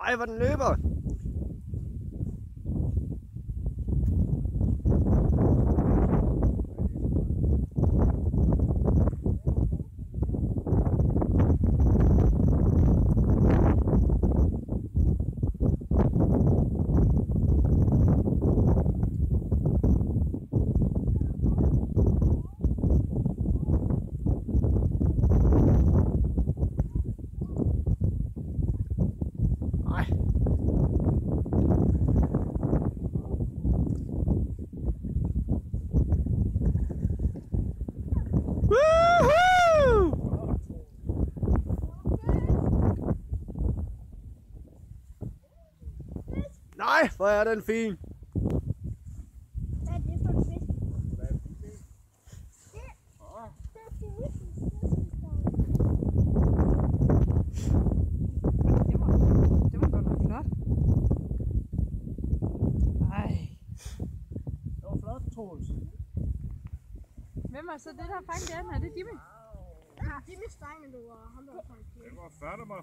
Ej, hvor den løber! Nej, hvor er den fin! Hvad er det for en fisk? Det var godt nok flot. Ej. Det var flot, Troels. Hvem er så det der fanget den? Er det Jimmy? Ja, Jimmy Stein, du og ham der fanget. Det var fandme